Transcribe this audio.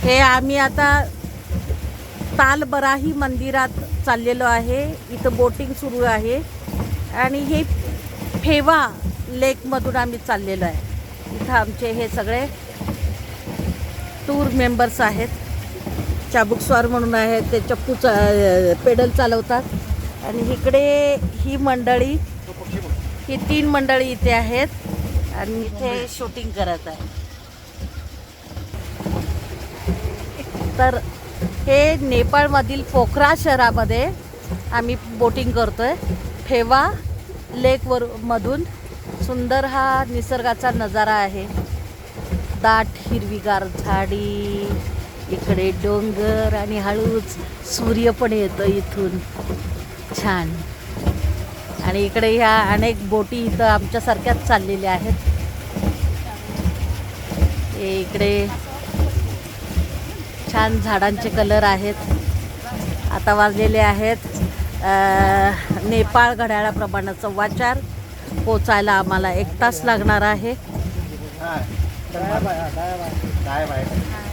हे आम्ही आता तालबराही मंदिरात चाललेलो आहे. इथं बोटिंग सुरू आहे आणि हे फेवा लेकमधून आम्ही चाललेलो आहे. इथं आमचे हे सगळे टूर मेंबर्स आहेत. चाबुकस्वार म्हणून आहेत, ते चप्पू पेडल चालवतात. आणि इकडे ही मंडळी, ही 3 मंडळी इथे आहेत आणि इथे शूटिंग करत आहे. तर हे नेपाळमधील पोखरा शहरामध्ये आम्ही बोटिंग करतोय. फेवा लेकवर मधून सुंदर हा निसर्गाचा नजारा आहे. दाट हिरवीगार झाडी, इकडे डोंगर आणि हळूच सूर्य पण येतो इथून. छान. आणि इकडे ह्या अनेक बोटी इथं आमच्यासारख्याच चाललेल्या आहेत. इकडे छान झाडांचे कलर आहेत. आता वाजलेले आहेत नेपाळ घड्याळाप्रमाणे 4:15. पोचायला आम्हाला 1 तास लागणार आहे.